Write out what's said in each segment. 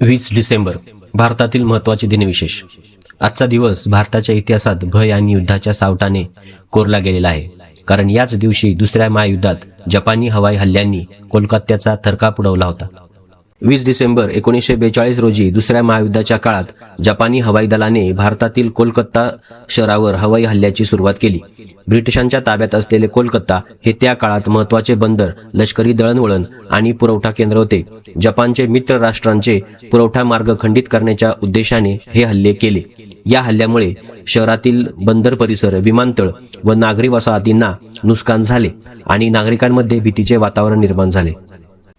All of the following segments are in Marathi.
20 डिसेंबर भारतातील महत्त्वाचे दिनविशेष। आजचा दिवस भारताच्या इतिहासात भय आणि युद्धाच्या सावटाने कोरला गेलेला आहे, कारण याच दिवशी दुसऱ्या महायुद्धात जपानी हवाई हल्ल्यांनी कोलकात्याचा थरकाप उडवला होता। 20 डिसेंबर 1942 रोजी दुसऱ्या महायुद्धाच्या काळात जपानी हवाई दलाने भारतातील कोलकाता शहरावर हवाई हल्ल्याची सुरुवात केली। ब्रिटिशांच्या ताब्यात असलेले कोलकाता हे त्या काळात महत्त्वाचे बंदर, लष्करी दळणवळण आणि पुरवठा केंद्र होते। जपानचे मित्र राष्ट्रांचे पुरवठा मार्ग खंडित करण्याच्या उद्देशाने हे हल्ले केले। या हल्ल्यामुळे शहरातील बंदर परिसर, विमानतळ व नागरी वसाहतींना नुकसान झाले आणि नागरिकांमध्ये भीतीचे वातावरण निर्माण झाले।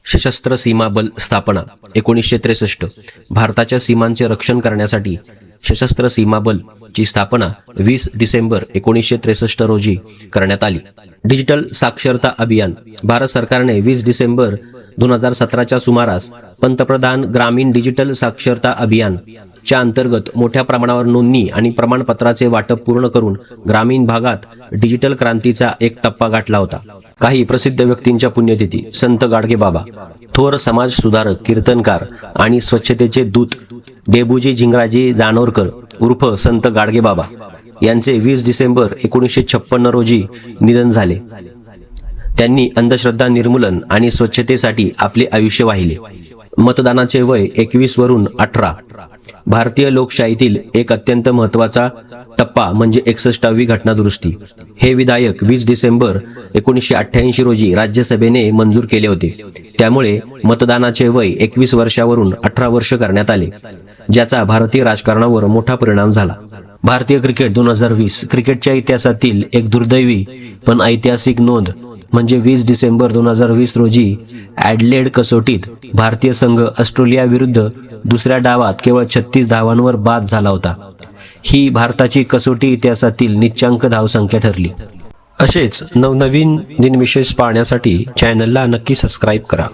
सशस्त्र सीमा बल स्थापना 1963। भारताच्या सीमांचे रक्षण करण्यासाठी सशस्त्र सीमा बल ची स्थापना 20 डिसेंबर 1963 रोजी करण्यात आली। डिजिटल साक्षरता अभियान। भारत सरकारने 20 डिसेंबर 2017च्या सुमारास पंतप्रधान ग्रामीण डिजिटल साक्षरता अभियान च्या अंतर्गत मोठ्या प्रमाणावर नोंदणी आणि प्रमाणपत्राचे वाटप पूर्ण करून ग्रामीण भागात डिजिटल क्रांतीचा एक टप्पा गाठला होता। काही प्रसिद्ध व्यक्तींच्या पुण्यतिथी: संत गाडगेबाबा, थोर समाज सुधारक, कीर्तनकार आणि स्वच्छतेचे दूत डेबूजी झिंगराजी जानोरकर उर्फ संत गाडगेबाबा यांचे 20 डिसेंबर 1956 रोजी निधन झाले। त्यांनी अंधश्रद्धा निर्मूलन आणि स्वच्छतेसाठी आपले आयुष्य वाहिले। मतदानाचे वय 21 वरून 18। भारतीय लोकशाहीतील एक अत्यंत महत्त्वाचा टप्पा म्हणजे 61वी घटनादुरुस्ती। हे विधेयक 20 डिसेंबर 1988 रोजी राज्यसभेने मंजूर केले होते। त्यामुळे मतदानाचे वय 21 वर्षावरून 18 वर्ष करण्यात आले, ज्याचा भारतीय राजकारणावर मोठा परिणाम झाला। भारतीय क्रिकेट 2020 क्रिकेटच्या इतिहासातील एक दुर्दैवी पण ऐतिहासिक नोंद म्हणजे 20 डिसेंबर 2020 रोजी ॲडलेड कसोटीत भारतीय संघ ऑस्ट्रेलिया विरुद्ध दुसऱ्या डावात केवळ 36 धावांवर बाद झाला होता। ही भारताची कसोटी इतिहासातील निच्चांक धावसंख्या ठरली। असेच नवनवीन दिनविशेष पाहण्यासाठी चॅनलला नक्की सबस्क्राईब करा।